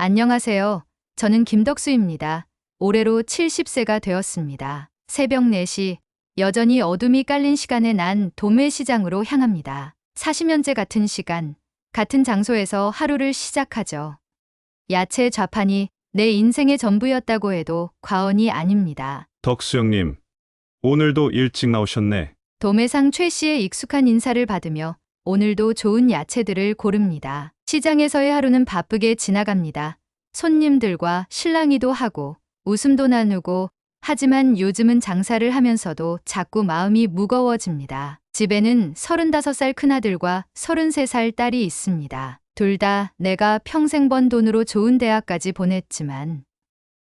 안녕하세요. 저는 김덕수입니다. 올해로 70세가 되었습니다. 새벽 4시, 여전히 어둠이 깔린 시간에 난 도매시장으로 향합니다. 40년째 같은 시간, 같은 장소에서 하루를 시작하죠. 야채 좌판이 내 인생의 전부였다고 해도 과언이 아닙니다. 덕수 형님, 오늘도 일찍 나오셨네. 도매상 최 씨의 익숙한 인사를 받으며 오늘도 좋은 야채들을 고릅니다. 시장에서의 하루는 바쁘게 지나갑니다. 손님들과 실랑이도 하고 웃음도 나누고, 하지만 요즘은 장사를 하면서도 자꾸 마음이 무거워집니다. 집에는 35살 큰아들과 33살 딸이 있습니다. 둘 다 내가 평생 번 돈으로 좋은 대학까지 보냈지만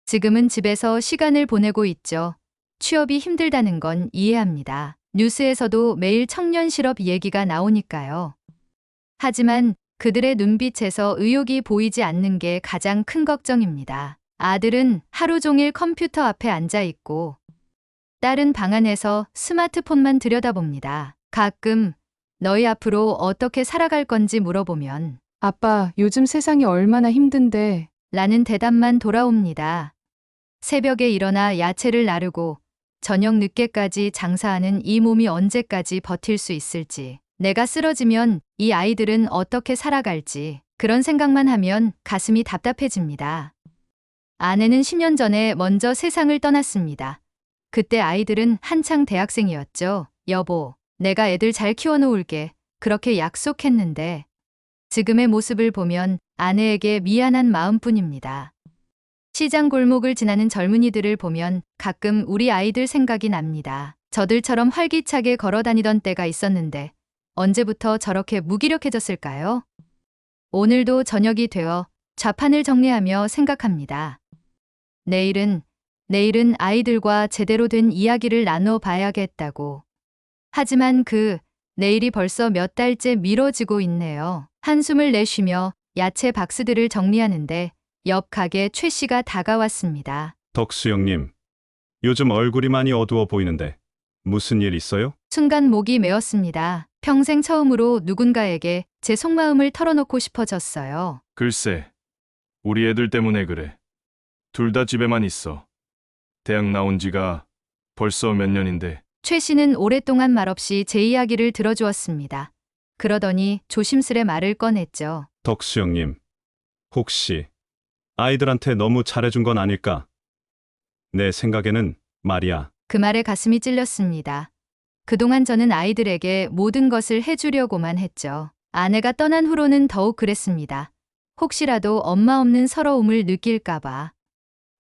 지금은 집에서 시간을 보내고 있죠. 취업이 힘들다는 건 이해합니다. 뉴스에서도 매일 청년 실업 얘기가 나오니까요. 하지만 그들의 눈빛에서 의욕이 보이지 않는 게 가장 큰 걱정입니다. 아들은 하루 종일 컴퓨터 앞에 앉아 있고, 딸은 방 안에서 스마트폰만 들여다봅니다. 가끔 너희 앞으로 어떻게 살아갈 건지 물어보면 아빠, 요즘 세상이 얼마나 힘든데. 라는 대답만 돌아옵니다. 새벽에 일어나 야채를 나르고 저녁 늦게까지 장사하는 이 몸이 언제까지 버틸 수 있을지, 내가 쓰러지면 이 아이들은 어떻게 살아갈지, 그런 생각만 하면 가슴이 답답해집니다. 아내는 10년 전에 먼저 세상을 떠났습니다. 그때 아이들은 한창 대학생이었죠. 여보, 내가 애들 잘 키워놓을게. 그렇게 약속했는데. 지금의 모습을 보면 아내에게 미안한 마음뿐입니다. 시장 골목을 지나는 젊은이들을 보면 가끔 우리 아이들 생각이 납니다. 저들처럼 활기차게 걸어 다니던 때가 있었는데 언제부터 저렇게 무기력해졌을까요? 오늘도 저녁이 되어 좌판을 정리하며 생각합니다. 내일은 아이들과 제대로 된 이야기를 나눠 봐야겠다고. 하지만 그 내일이 벌써 몇 달째 미뤄지고 있네요. 한숨을 내쉬며 야채 박스들을 정리하는데 옆 가게 최 씨가 다가왔습니다. 덕수 형님, 요즘 얼굴이 많이 어두워 보이는데 무슨 일 있어요? 순간 목이 메었습니다. 평생 처음으로 누군가에게 제 속마음을 털어놓고 싶어졌어요. 글쎄, 우리 애들 때문에 그래. 둘 다 집에만 있어. 대학 나온 지가 벌써 몇 년인데. 최 씨는 오랫동안 말없이 제 이야기를 들어주었습니다. 그러더니 조심스레 말을 꺼냈죠. 덕수 형님, 혹시 아이들한테 너무 잘해준 건 아닐까? 내 생각에는 말이야. 그 말에 가슴이 찔렸습니다. 그동안 저는 아이들에게 모든 것을 해주려고만 했죠. 아내가 떠난 후로는 더욱 그랬습니다. 혹시라도 엄마 없는 서러움을 느낄까봐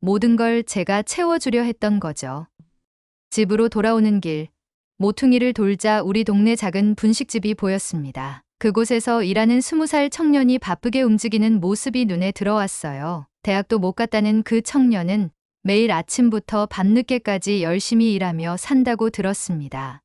모든 걸 제가 채워주려 했던 거죠. 집으로 돌아오는 길, 모퉁이를 돌자 우리 동네 작은 분식집이 보였습니다. 그곳에서 일하는 20살 청년이 바쁘게 움직이는 모습이 눈에 들어왔어요. 대학도 못 갔다는 그 청년은 매일 아침부터 밤늦게까지 열심히 일하며 산다고 들었습니다.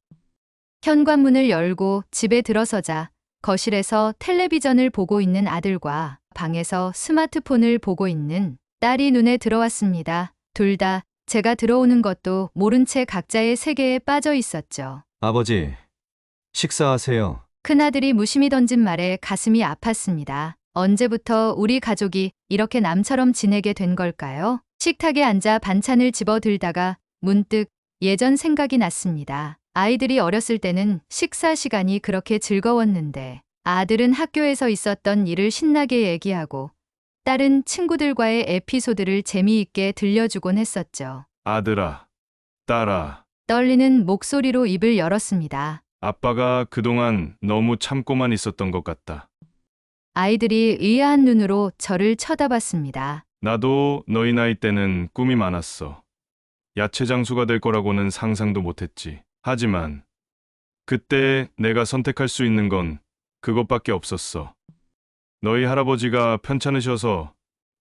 현관문을 열고 집에 들어서자 거실에서 텔레비전을 보고 있는 아들과 방에서 스마트폰을 보고 있는 딸이 눈에 들어왔습니다. 둘 다 제가 들어오는 것도 모른 채 각자의 세계에 빠져 있었죠. 아버지, 식사하세요. 큰아들이 무심히 던진 말에 가슴이 아팠습니다. 언제부터 우리 가족이 이렇게 남처럼 지내게 된 걸까요? 식탁에 앉아 반찬을 집어들다가 문득 예전 생각이 났습니다. 아이들이 어렸을 때는 식사 시간이 그렇게 즐거웠는데, 아들은 학교에서 있었던 일을 신나게 얘기하고 딸은 친구들과의 에피소드를 재미있게 들려주곤 했었죠. 아들아, 딸아, 떨리는 목소리로 입을 열었습니다. 아빠가 그동안 너무 참고만 있었던 것 같다. 아이들이 의아한 눈으로 저를 쳐다봤습니다. 나도 너희 나이 때는 꿈이 많았어. 야채 장수가 될 거라고는 상상도 못했지. 하지만 그때 내가 선택할 수 있는 건 그것밖에 없었어. 너희 할아버지가 편찮으셔서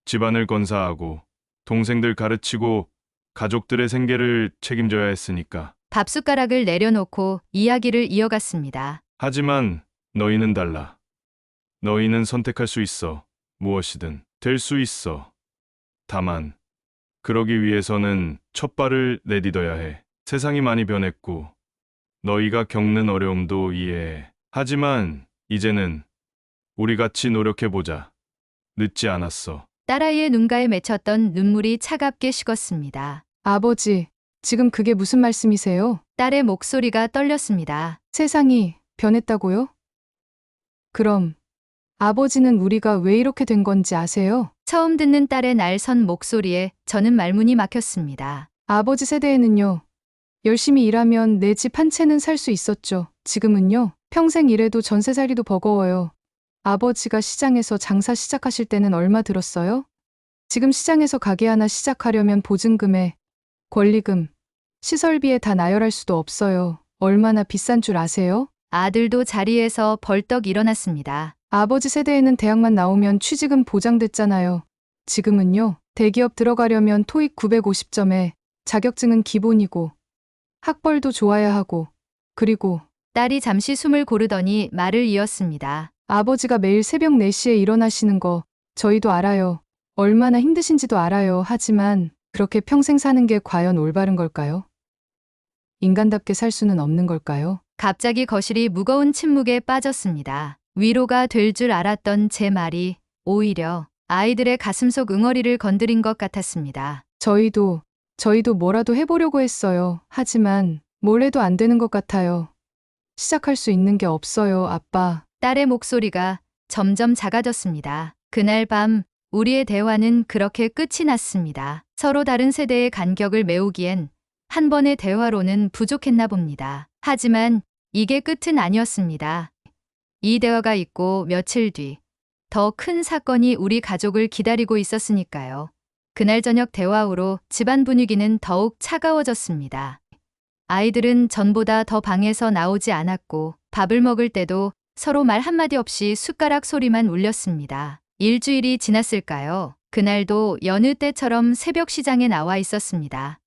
집안을 건사하고 동생들 가르치고 가족들의 생계를 책임져야 했으니까. 밥숟가락을 내려놓고 이야기를 이어갔습니다. 하지만 너희는 달라. 너희는 선택할 수 있어. 무엇이든 될 수 있어. 다만 그러기 위해서는 첫 발을 내딛어야 해. 세상이 많이 변했고 너희가 겪는 어려움도 이해해. 하지만 이제는 우리 같이 노력해보자. 늦지 않았어. 딸아이의 눈가에 맺혔던 눈물이 차갑게 식었습니다. 아버지, 지금 그게 무슨 말씀이세요? 딸의 목소리가 떨렸습니다. 세상이 변했다고요? 그럼 아버지는 우리가 왜 이렇게 된 건지 아세요? 처음 듣는 딸의 날선 목소리에 저는 말문이 막혔습니다. 아버지 세대에는요. 열심히 일하면 내 집 한 채는 살 수 있었죠. 지금은요. 평생 일해도 전세살이도 버거워요. 아버지가 시장에서 장사 시작하실 때는 얼마 들었어요? 지금 시장에서 가게 하나 시작하려면 보증금에 권리금, 시설비에 다 나열할 수도 없어요. 얼마나 비싼 줄 아세요? 아들도 자리에서 벌떡 일어났습니다. 아버지 세대에는 대학만 나오면 취직은 보장됐잖아요. 지금은요. 대기업 들어가려면 토익 950점에 자격증은 기본이고 학벌도 좋아야 하고 그리고 딸이 잠시 숨을 고르더니 말을 이었습니다. 아버지가 매일 새벽 4시에 일어나시는 거 저희도 알아요. 얼마나 힘드신지도 알아요. 하지만 그렇게 평생 사는 게 과연 올바른 걸까요? 인간답게 살 수는 없는 걸까요? 갑자기 거실이 무거운 침묵에 빠졌습니다. 위로가 될 줄 알았던 제 말이 오히려 아이들의 가슴속 응어리를 건드린 것 같았습니다. 저희도 뭐라도 해보려고 했어요. 하지만 뭘 해도 안 되는 것 같아요. 시작할 수 있는 게 없어요, 아빠. 딸의 목소리가 점점 작아졌습니다. 그날 밤 우리의 대화는 그렇게 끝이 났습니다. 서로 다른 세대의 간격을 메우기엔 한 번의 대화로는 부족했나 봅니다. 하지만 이게 끝은 아니었습니다. 이 대화가 있고 며칠 뒤 더 큰 사건이 우리 가족을 기다리고 있었으니까요. 그날 저녁 대화 후로 집안 분위기는 더욱 차가워졌습니다. 아이들은 전보다 더 방에서 나오지 않았고 밥을 먹을 때도 서로 말 한마디 없이 숟가락 소리만 울렸습니다. 일주일이 지났을까요? 그날도 여느 때처럼 새벽 시장에 나와 있었습니다.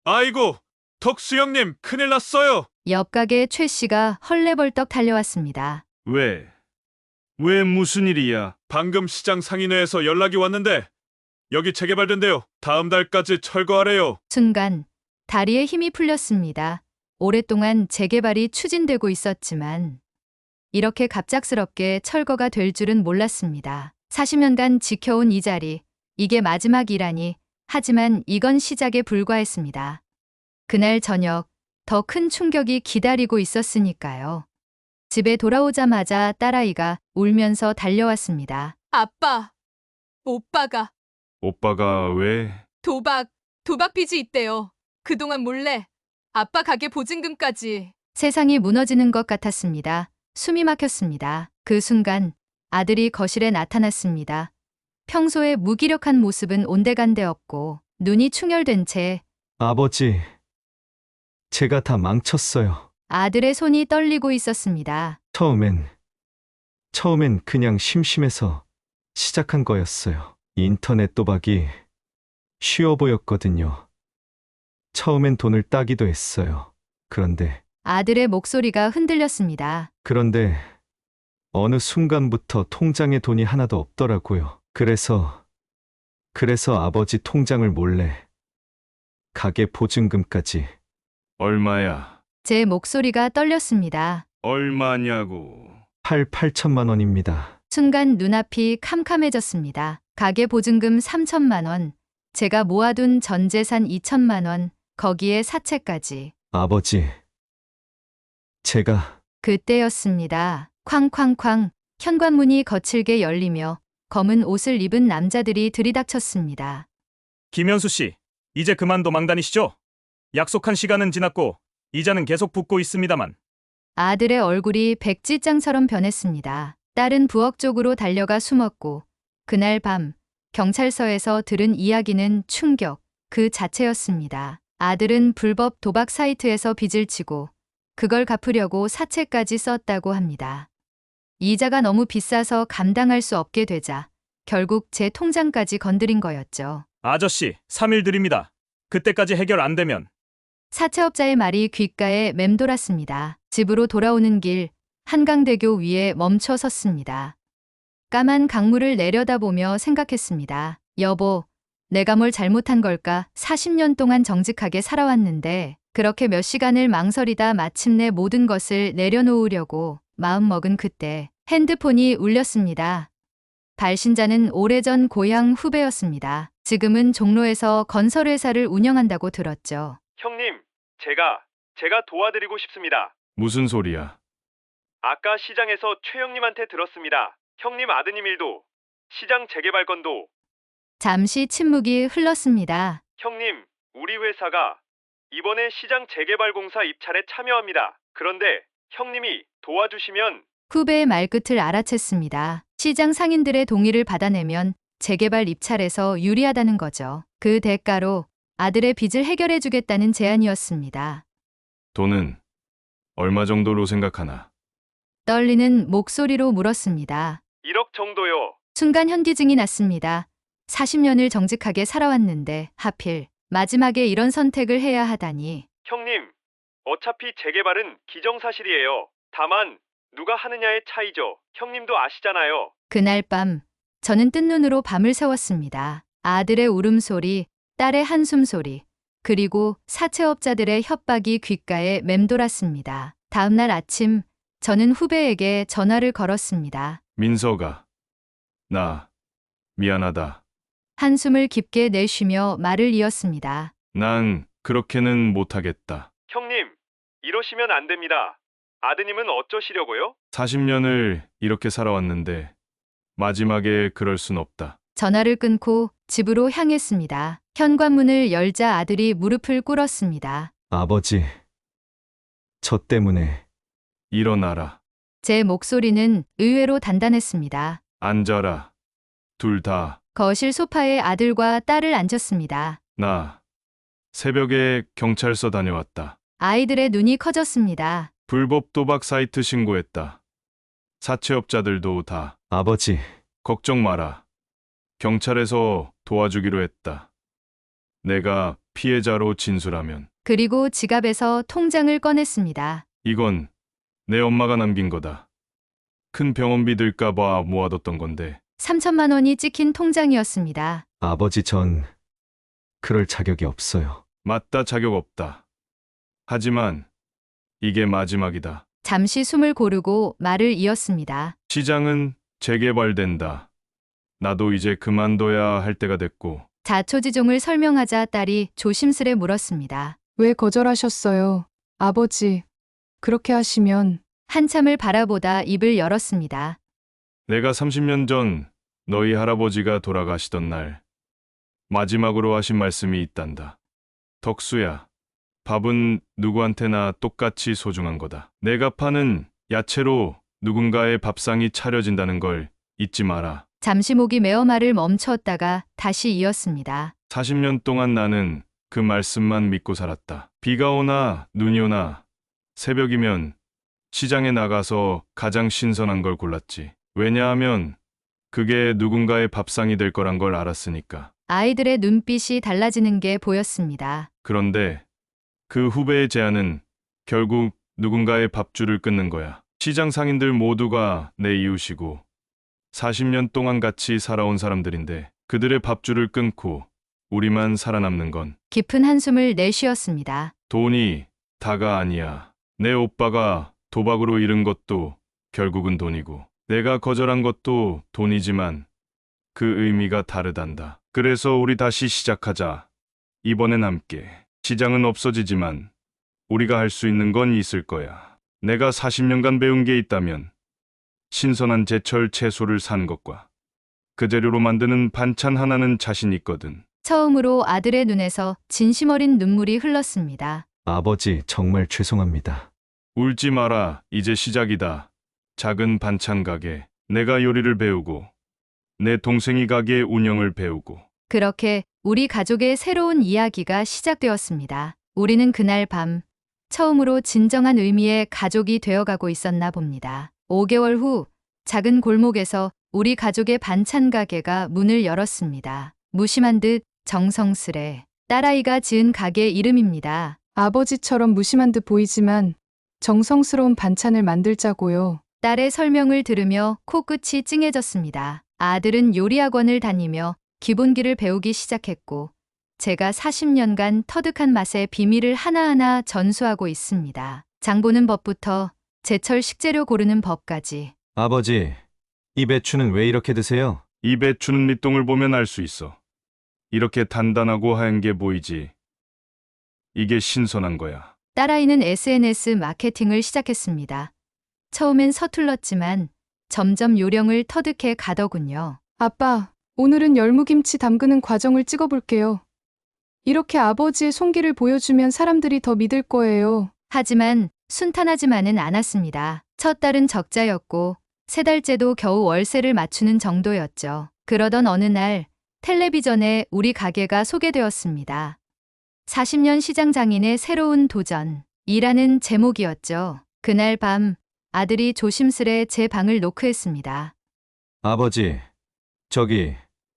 아이고, 덕수 형님 큰일 났어요. 옆 가게 최 씨가 헐레벌떡 달려왔습니다. 왜 무슨 일이야? 방금 시장 상인회에서 연락이 왔는데 여기 재개발된대요. 다음 달까지 철거하래요. 순간 다리에 힘이 풀렸습니다. 오랫동안 재개발이 추진되고 있었지만 이렇게 갑작스럽게 철거가 될 줄은 몰랐습니다. 40년간 지켜온 이 자리, 이게 마지막이라니. 하지만 이건 시작에 불과했습니다. 그날 저녁 더 큰 충격이 기다리고 있었으니까요. 집에 돌아오자마자 딸아이가 울면서 달려왔습니다. 아빠, 오빠가 왜? 도박 빚이 있대요. 그동안 몰래 아빠 가게 보증금까지. 세상이 무너지는 것 같았습니다. 숨이 막혔습니다. 그 순간 아들이 거실에 나타났습니다. 평소에 무기력한 모습은 온데간데 없고 눈이 충혈된 채 아버지, 제가 다 망쳤어요. 아들의 손이 떨리고 있었습니다. 처음엔 그냥 심심해서 시작한 거였어요. 인터넷 도박이 쉬워 보였거든요. 처음엔 돈을 따기도 했어요. 그런데 아들의 목소리가 흔들렸습니다. 어느 순간부터 통장에 돈이 하나도 없더라고요. 그래서 아버지 통장을 몰래 가게 보증금까지. 얼마야? 제 목소리가 떨렸습니다. 얼마냐고. 8천만 원입니다. 순간 눈앞이 캄캄해졌습니다. 가게 보증금 3천만 원, 제가 모아둔 전 재산 2천만 원, 거기에 사채까지. 아버지, 제가 그때였습니다. 쾅쾅쾅 현관문이 거칠게 열리며 검은 옷을 입은 남자들이 들이닥쳤습니다. 김현수 씨, 이제 그만 도망 다니시죠? 약속한 시간은 지났고 이자는 계속 붓고 있습니다만. 아들의 얼굴이 백지장처럼 변했습니다. 딸은 부엌 쪽으로 달려가 숨었고 그날 밤 경찰서에서 들은 이야기는 충격 그 자체였습니다. 아들은 불법 도박 사이트에서 빚을 지고 그걸 갚으려고 사채까지 썼다고 합니다. 이자가 너무 비싸서 감당할 수 없게 되자 결국 제 통장까지 건드린 거였죠. 아저씨, 3일 드립니다. 그때까지 해결 안 되면. 사채업자의 말이 귓가에 맴돌았습니다. 집으로 돌아오는 길 한강대교 위에 멈춰 섰습니다. 까만 강물을 내려다보며 생각했습니다. 여보, 내가 뭘 잘못한 걸까? 40년 동안 정직하게 살아왔는데 그렇게 몇 시간을 망설이다 마침내 모든 것을 내려놓으려고 마음먹은 그때 핸드폰이 울렸습니다. 발신자는 오래전 고향 후배였습니다. 지금은 종로에서 건설회사를 운영한다고 들었죠. 형님, 제가 도와드리고 싶습니다. 무슨 소리야? 아까 시장에서 최 형님한테 들었습니다. 형님 아드님 일도, 시장 재개발 건도. 잠시 침묵이 흘렀습니다. 형님, 우리 회사가 이번에 시장 재개발 공사 입찰에 참여합니다. 그런데 형님이 도와주시면 후배의 말끝을 알아챘습니다. 시장 상인들의 동의를 받아내면 재개발 입찰에서 유리하다는 거죠. 그 대가로 아들의 빚을 해결해주겠다는 제안이었습니다. 돈은 얼마 정도로 생각하나? 떨리는 목소리로 물었습니다. 1억 정도요. 순간 현기증이 났습니다. 40년을 정직하게 살아왔는데 하필 마지막에 이런 선택을 해야 하다니. 형님, 어차피 재개발은 기정사실이에요. 다만 누가 하느냐의 차이죠. 형님도 아시잖아요. 그날 밤 저는 뜬 눈으로 밤을 새웠습니다. 아들의 울음소리, 딸의 한숨소리, 그리고 사채업자들의 협박이 귓가에 맴돌았습니다. 다음날 아침 저는 후배에게 전화를 걸었습니다. 민서가, 나 미안하다. 한숨을 깊게 내쉬며 말을 이었습니다. 난 그렇게는 못하겠다. 형님, 이러시면 안 됩니다. 아드님은 어쩌시려고요? 40년을 이렇게 살아왔는데 마지막에 그럴 순 없다. 전화를 끊고 집으로 향했습니다. 현관문을 열자 아들이 무릎을 꿇었습니다. 아버지, 저 때문에 일어나라. 제 목소리는 의외로 단단했습니다. 앉아라. 둘 다. 거실 소파에 아들과 딸을 앉혔습니다. 나 새벽에 경찰서 다녀왔다. 아이들의 눈이 커졌습니다. 불법 도박 사이트 신고했다. 사채업자들도 다. 아버지, 걱정 마라. 경찰에서 도와주기로 했다. 내가 피해자로 진술하면. 그리고 지갑에서 통장을 꺼냈습니다. 이건 내 엄마가 남긴 거다. 큰 병원비 들까봐 모아뒀던 건데. 3천만 원이 찍힌 통장이었습니다. 아버지 전 그럴 자격이 없어요. 맞다, 자격 없다. 하지만 이게 마지막이다. 잠시 숨을 고르고 말을 이었습니다. 시장은 재개발된다. 나도 이제 그만둬야 할 때가 됐고. 자초지종을 설명하자 딸이 조심스레 물었습니다. 왜 거절하셨어요? 아버지, 그렇게 하시면 한참을 바라보다 입을 열었습니다. 내가 30년 전 너희 할아버지가 돌아가시던 날 마지막으로 하신 말씀이 있단다. 덕수야, 밥은 누구한테나 똑같이 소중한 거다. 내가 파는 야채로 누군가의 밥상이 차려진다는 걸 잊지 마라. 잠시 목이 메어 말을 멈췄다가 다시 이었습니다. 40년 동안 나는 그 말씀만 믿고 살았다. 비가 오나 눈이 오나 새벽이면 시장에 나가서 가장 신선한 걸 골랐지. 왜냐하면 그게 누군가의 밥상이 될 거란 걸 알았으니까. 아이들의 눈빛이 달라지는 게 보였습니다. 그런데 그 후배의 제안은 결국 누군가의 밥줄을 끊는 거야. 시장 상인들 모두가 내 이웃이고 40년 동안 같이 살아온 사람들인데 그들의 밥줄을 끊고 우리만 살아남는 건 깊은 한숨을 내쉬었습니다. 돈이 다가 아니야. 내 오빠가 도박으로 잃은 것도 결국은 돈이고 내가 거절한 것도 돈이지만 그 의미가 다르단다. 그래서 우리 다시 시작하자. 이번엔 함께. 시장은 없어지지만 우리가 할 수 있는 건 있을 거야. 내가 40년간 배운 게 있다면 신선한 제철 채소를 사는 것과 그 재료로 만드는 반찬 하나는 자신 있거든. 처음으로 아들의 눈에서 진심 어린 눈물이 흘렀습니다. 아버지 정말 죄송합니다. 울지 마라. 이제 시작이다. 작은 반찬 가게. 내가 요리를 배우고 내 동생이 가게 운영을 배우고. 그렇게 우리 가족의 새로운 이야기가 시작되었습니다. 우리는 그날 밤 처음으로 진정한 의미의 가족이 되어가고 있었나 봅니다. 5개월 후 작은 골목에서 우리 가족의 반찬 가게가 문을 열었습니다. 무심한 듯 정성스레 딸아이가 지은 가게 이름입니다. 아버지처럼 무심한 듯 보이지만 정성스러운 반찬을 만들자고요. 딸의 설명을 들으며 코끝이 찡해졌습니다. 아들은 요리학원을 다니며 기본기를 배우기 시작했고 제가 40년간 터득한 맛의 비밀을 하나하나 전수하고 있습니다. 장 보는 법부터 제철 식재료 고르는 법까지. 아버지, 이 배추는 왜 이렇게 드세요? 입에 주는 밑동을 보면 알 수 있어. 이렇게 단단하고 하얀 게 보이지. 이게 신선한 거야. 딸아이는 SNS 마케팅을 시작했습니다. 처음엔 서툴렀지만 점점 요령을 터득해 가더군요. 아빠, 오늘은 열무김치 담그는 과정을 찍어볼게요. 이렇게 아버지의 손길을 보여주면 사람들이 더 믿을 거예요. 하지만 순탄하지만은 않았습니다. 첫 달은 적자였고 세 달째도 겨우 월세를 맞추는 정도였죠. 그러던 어느 날 텔레비전에 우리 가게가 소개되었습니다. 40년 시장 장인의 새로운 도전 이라는 제목이었죠. 그날 밤 아들이 조심스레 제 방을 노크했습니다. 아버지, 저기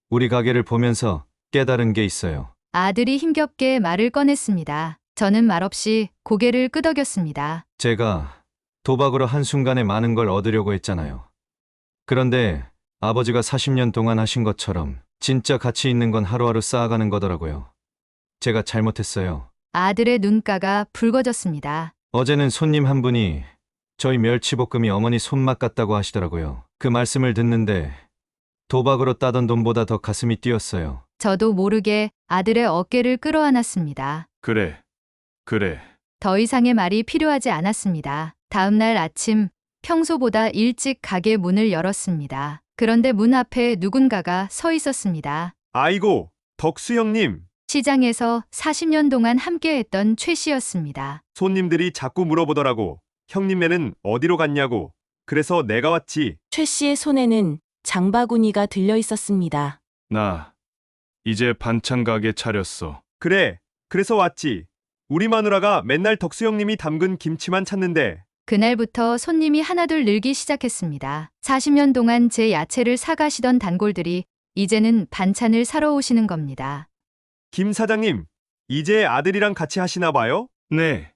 우리 가게를 보면서 깨달은 게 있어요. 아들이 힘겹게 말을 꺼냈습니다. 저는 말없이 고개를 끄덕였습니다. 제가 도박으로 한순간에 많은 걸 얻으려고 했잖아요. 그런데 아버지가 40년 동안 하신 것처럼 진짜 가치 있는 건 하루하루 쌓아가는 거더라고요. 제가 잘못했어요. 아들의 눈가가 붉어졌습니다. 어제는 손님 한 분이 저희 멸치볶음이 어머니 손맛 같다고 하시더라고요. 그 말씀을 듣는데 도박으로 따던 돈보다 더 가슴이 뛰었어요. 저도 모르게 아들의 어깨를 끌어안았습니다. 그래. 더 이상의 말이 필요하지 않았습니다. 다음 날 아침 평소보다 일찍 가게 문을 열었습니다. 그런데 문 앞에 누군가가 서 있었습니다. 아이고, 덕수 형님. 시장에서 40년 동안 함께했던 최 씨였습니다. 손님들이 자꾸 물어보더라고. 형님네는 어디로 갔냐고. 그래서 내가 왔지. 최 씨의 손에는 장바구니가 들려 있었습니다. 나 이제 반찬 가게 차렸어. 그래, 그래서 왔지. 우리 마누라가 맨날 덕수 형님이 담근 김치만 찾는데. 그날부터 손님이 하나둘 늘기 시작했습니다. 40년 동안 제 야채를 사가시던 단골들이 이제는 반찬을 사러 오시는 겁니다. 김 사장님, 이제 아들이랑 같이 하시나 봐요? 네.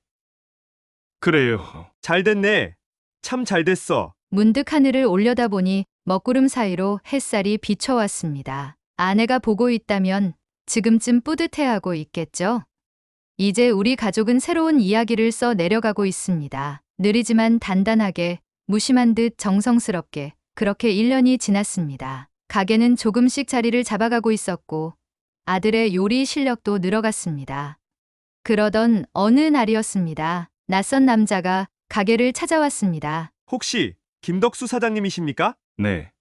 그래요. 잘 됐네. 참 잘 됐어. 문득 하늘을 올려다보니 먹구름 사이로 햇살이 비춰왔습니다. 아내가 보고 있다면 지금쯤 뿌듯해하고 있겠죠? 이제 우리 가족은 새로운 이야기를 써 내려가고 있습니다. 느리지만 단단하게, 무심한 듯 정성스럽게 그렇게 1년이 지났습니다. 가게는 조금씩 자리를 잡아가고 있었고 아들의 요리 실력도 늘어갔습니다. 그러던 어느 날이었습니다. 낯선 남자가 가게를 찾아왔습니다. 혹시 김덕수 사장님이십니까? 네.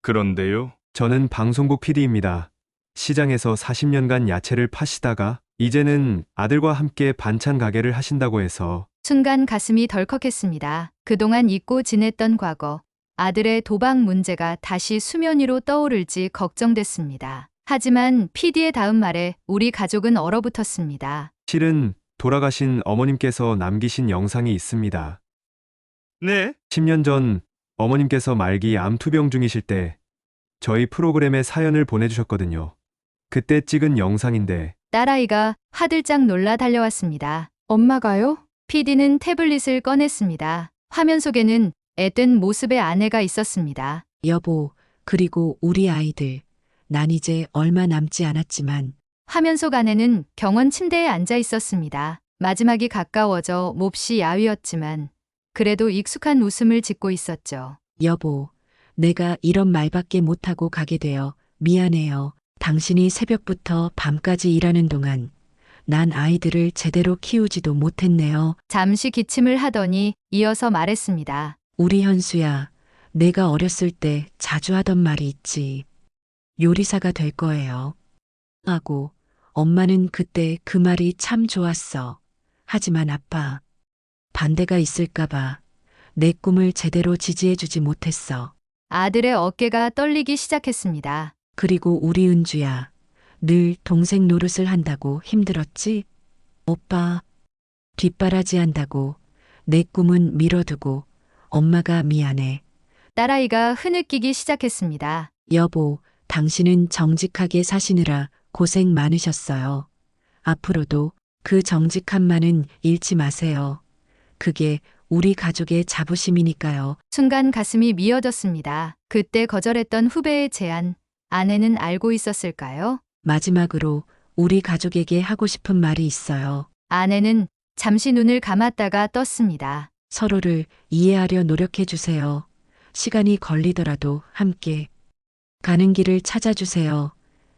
그런데요. 저는 방송국 PD입니다. 시장에서 40년간 야채를 파시다가 이제는 아들과 함께 반찬 가게를 하신다고 해서. 순간 가슴이 덜컥했습니다. 그동안 잊고 지냈던 과거, 아들의 도박 문제가 다시 수면 위로 떠오를지 걱정됐습니다. 하지만 PD의 다음 말에 우리 가족은 얼어붙었습니다. 실은 돌아가신 어머님께서 남기신 영상이 있습니다. 네? 10년 전 어머님께서 말기 암 투병 중이실 때 저희 프로그램에 사연을 보내주셨거든요. 그때 찍은 영상인데. 딸아이가 화들짝 놀라 달려왔습니다. 엄마가요? PD는 태블릿을 꺼냈습니다. 화면 속에는 앳된 모습의 아내가 있었습니다. 여보, 그리고 우리 아이들. 난 이제 얼마 남지 않았지만 화면 속 아내는 병원 침대에 앉아 있었습니다. 마지막이 가까워져 몹시 야위었지만 그래도 익숙한 웃음을 짓고 있었죠. 여보, 내가 이런 말밖에 못하고 가게 되어 미안해요. 당신이 새벽부터 밤까지 일하는 동안 난 아이들을 제대로 키우지도 못했네요. 잠시 기침을 하더니 이어서 말했습니다. 우리 현수야, 내가 어렸을 때 자주 하던 말이 있지. 요리사가 될 거예요. 하고 엄마는 그때 그 말이 참 좋았어. 하지만 아빠, 반대가 있을까봐 내 꿈을 제대로 지지해주지 못했어. 아들의 어깨가 떨리기 시작했습니다. 그리고 우리 은주야, 늘 동생 노릇을 한다고 힘들었지? 오빠, 뒷바라지 한다고 내 꿈은 미뤄두고 엄마가 미안해. 딸아이가 흐느끼기 시작했습니다. 여보, 당신은 정직하게 사시느라 고생 많으셨어요. 앞으로도 그 정직함만은 잃지 마세요. 그게 우리 가족의 자부심이니까요. 순간 가슴이 미어졌습니다. 그때 거절했던 후배의 제안, 아내는 알고 있었을까요? 마지막으로 우리 가족에게 하고 싶은 말이 있어요. 아내는 잠시 눈을 감았다가 떴습니다. 서로를 이해하려 노력해 주세요. 시간이 걸리더라도 함께 가는 길을 찾아주세요.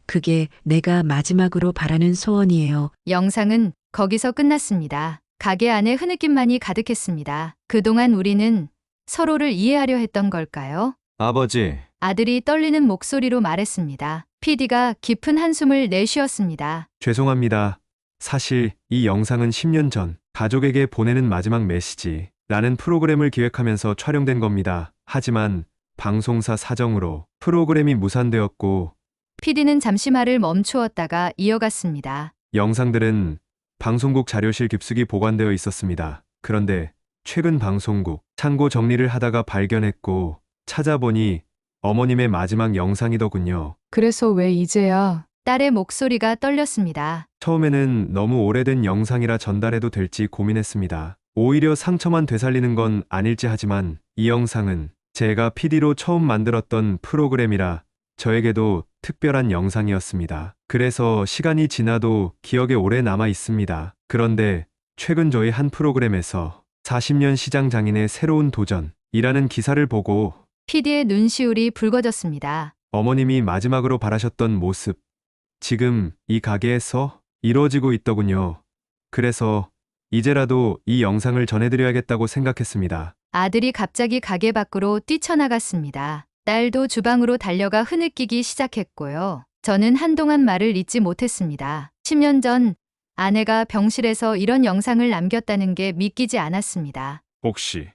그게 내가 마지막으로 바라는 소원이에요. 영상은 거기서 끝났습니다. 가게 안에 흐느낌만이 가득했습니다. 그동안 우리는 서로를 이해하려 했던 걸까요? 아버지, 아들이 떨리는 목소리로 말했습니다. PD가 깊은 한숨을 내쉬었습니다. 죄송합니다. 사실 이 영상은 10년 전 가족에게 보내는 마지막 메시지라는 프로그램을 기획하면서 촬영된 겁니다. 하지만 방송사 사정으로 프로그램이 무산되었고 PD는 잠시 말을 멈추었다가 이어갔습니다. 영상들은 방송국 자료실 깊숙이 보관되어 있었습니다. 그런데 최근 방송국 창고 정리를 하다가 발견했고 찾아보니 어머님의 마지막 영상이더군요. 그래서 왜 이제야? 딸의 목소리가 떨렸습니다. 처음에는 너무 오래된 영상이라 전달해도 될지 고민했습니다. 오히려 상처만 되살리는 건 아닐지 하지만 이 영상은 제가 PD로 처음 만들었던 프로그램이라 저에게도 특별한 영상이었습니다. 그래서 시간이 지나도 기억에 오래 남아 있습니다. 그런데 최근 저희 한 프로그램에서 40년 시장 장인의 새로운 도전이라는 기사를 보고 PD의 눈시울이 붉어졌습니다. 어머님이 마지막으로 바라셨던 모습, 지금 이 가게에서 이루어지고 있더군요. 그래서 이제라도 이 영상을 전해드려야겠다고 생각했습니다. 아들이 갑자기 가게 밖으로 뛰쳐나갔습니다. 딸도 주방으로 달려가 흐느끼기 시작했고요. 저는 한동안 말을 잇지 못했습니다. 10년 전 아내가 병실에서 이런 영상을 남겼다는 게 믿기지 않았습니다. 혹시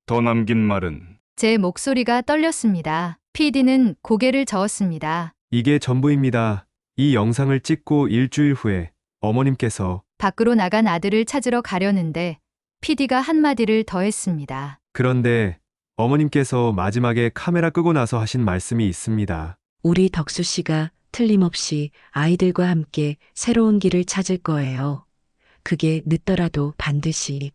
더 남긴 말은? 제 목소리가 떨렸습니다. PD는 고개를 저었습니다. 이게 전부입니다. 이 영상을 찍고 일주일 후에 어머님께서 밖으로 나간 아들을 찾으러 가려는데 PD가 한마디를 더 했습니다. 그런데 어머님께서 마지막에 카메라 끄고 나서 하신 말씀이 있습니다. 우리 덕수 씨가 틀림없이 아이들과 함께 새로운 길을 찾을 거예요. 그게 늦더라도 반드시.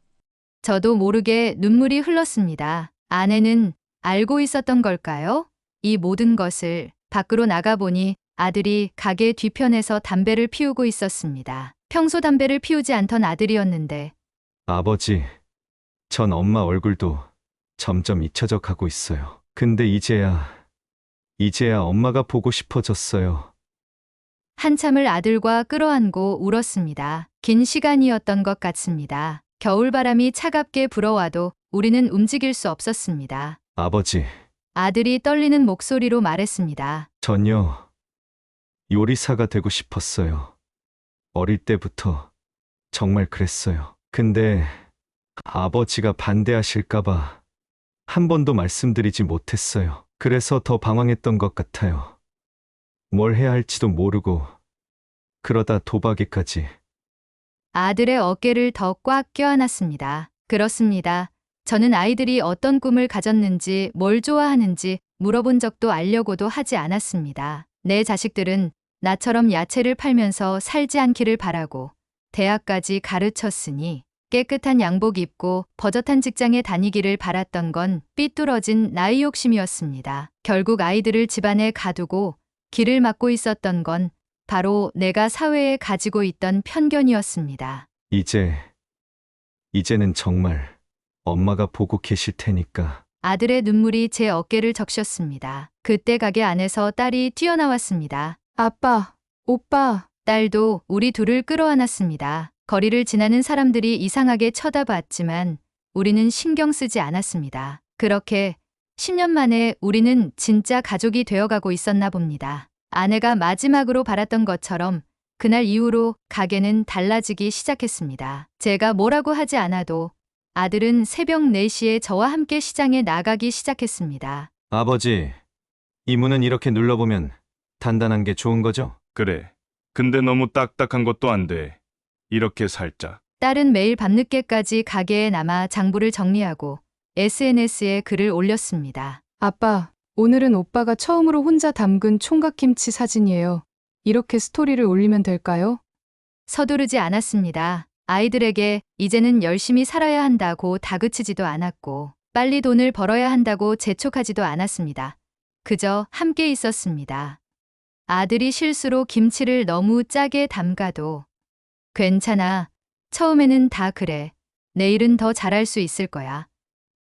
저도 모르게 눈물이 흘렀습니다. 아내는 알고 있었던 걸까요? 이 모든 것을. 밖으로 나가보니 아들이 가게 뒤편에서 담배를 피우고 있었습니다. 평소 담배를 피우지 않던 아들이었는데 아버지, 전 엄마 얼굴도 점점 잊혀져 가고 있어요. 근데 이제야 엄마가 보고 싶어졌어요. 한참을 아들과 끌어안고 울었습니다. 긴 시간이었던 것 같습니다. 겨울바람이 차갑게 불어와도 우리는 움직일 수 없었습니다. 아버지, 아들이 떨리는 목소리로 말했습니다. 전요 요리사가 되고 싶었어요. 어릴 때부터 정말 그랬어요. 근데 아버지가 반대하실까봐 한 번도 말씀드리지 못했어요. 그래서 더 방황했던 것 같아요. 뭘 해야 할지도 모르고 그러다 도박에까지. 아들의 어깨를 더 꽉 껴안았습니다. 그렇습니다. 저는 아이들이 어떤 꿈을 가졌는지 뭘 좋아하는지 물어본 적도 알려고도 하지 않았습니다. 내 자식들은 나처럼 야채를 팔면서 살지 않기를 바라고 대학까지 가르쳤으니 깨끗한 양복 입고 버젓한 직장에 다니기를 바랐던 건 삐뚤어진 나이 욕심이었습니다. 결국 아이들을 집안에 가두고 길을 막고 있었던 건 바로 내가 사회에 가지고 있던 편견이었습니다. 이제는 정말 엄마가 보고 계실 테니까. 아들의 눈물이 제 어깨를 적셨습니다. 그때 가게 안에서 딸이 뛰어나왔습니다. 아빠, 오빠. 딸도 우리 둘을 끌어안았습니다. 거리를 지나는 사람들이 이상하게 쳐다봤지만 우리는 신경 쓰지 않았습니다. 그렇게 10년 만에 우리는 진짜 가족이 되어가고 있었나 봅니다. 아내가 마지막으로 바랐던 것처럼 그날 이후로 가게는 달라지기 시작했습니다. 제가 뭐라고 하지 않아도 아들은 새벽 4시에 저와 함께 시장에 나가기 시작했습니다. 아버지, 이 문은 이렇게 눌러보면 단단한 게 좋은 거죠? 그래. 근데 너무 딱딱한 것도 안 돼. 이렇게 살짝. 딸은 매일 밤늦게까지 가게에 남아 장부를 정리하고 SNS에 글을 올렸습니다. 아빠, 오늘은 오빠가 처음으로 혼자 담근 총각김치 사진이에요. 이렇게 스토리를 올리면 될까요? 서두르지 않았습니다. 아이들에게 이제는 열심히 살아야 한다고 다그치지도 않았고 빨리 돈을 벌어야 한다고 재촉하지도 않았습니다. 그저 함께 있었습니다. 아들이 실수로 김치를 너무 짜게 담가도 괜찮아. 처음에는 다 그래. 내일은 더 잘할 수 있을 거야.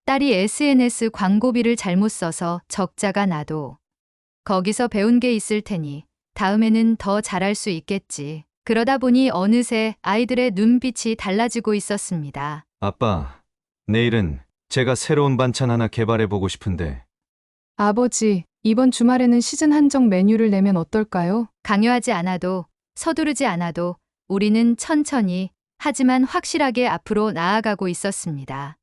딸이 SNS 광고비를 잘못 써서 적자가 나도 거기서 배운 게 있을 테니 다음에는 더 잘할 수 있겠지. 그러다 보니 어느새 아이들의 눈빛이 달라지고 있었습니다. 아빠, 내일은 제가 새로운 반찬 하나 개발해 보고 싶은데 아버지, 이번 주말에는 시즌 한정 메뉴를 내면 어떨까요? 강요하지 않아도 서두르지 않아도 우리는 천천히 하지만 확실하게 앞으로 나아가고 있었습니다.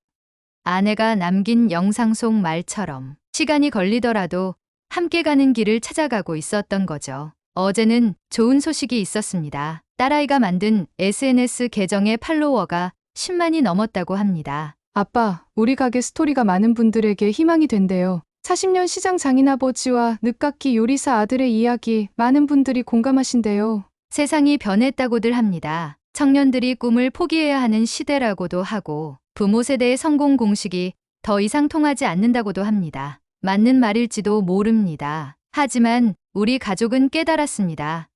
아내가 남긴 영상 속 말처럼 시간이 걸리더라도 함께 가는 길을 찾아가고 있었던 거죠. 어제는 좋은 소식이 있었습니다. 딸아이가 만든 SNS 계정의 팔로워가 10만이 넘었다고 합니다. 아빠, 우리 가게 스토리가 많은 분들에게 희망이 된대요. 40년 시장 장인아버지와 늦깎이 요리사 아들의 이야기 많은 분들이 공감하신대요. 세상이 변했다고들 합니다. 청년들이 꿈을 포기해야 하는 시대라고도 하고 부모 세대의 성공 공식이 더 이상 통하지 않는다고도 합니다. 맞는 말일지도 모릅니다. 하지만 우리 가족은 깨달았습니다.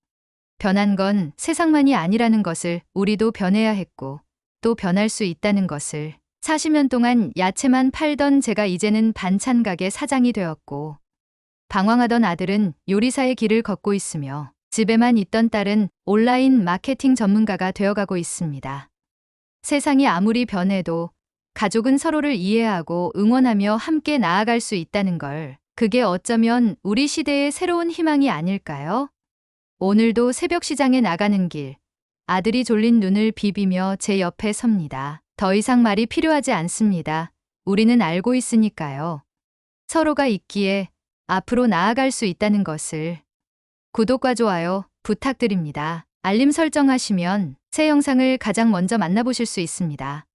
변한 건 세상만이 아니라는 것을 우리도 변해야 했고 또 변할 수 있다는 것을. 40년 동안 야채만 팔던 제가 이제는 반찬 가게 사장이 되었고 방황하던 아들은 요리사의 길을 걷고 있으며 집에만 있던 딸은 온라인 마케팅 전문가가 되어가고 있습니다. 세상이 아무리 변해도 가족은 서로를 이해하고 응원하며 함께 나아갈 수 있다는 걸, 그게 어쩌면 우리 시대의 새로운 희망이 아닐까요? 오늘도 새벽 시장에 나가는 길, 아들이 졸린 눈을 비비며 제 옆에 섭니다. 더 이상 말이 필요하지 않습니다. 우리는 알고 있으니까요. 서로가 있기에 앞으로 나아갈 수 있다는 것을. 구독과 좋아요 부탁드립니다. 알림 설정하시면 새 영상을 가장 먼저 만나보실 수 있습니다.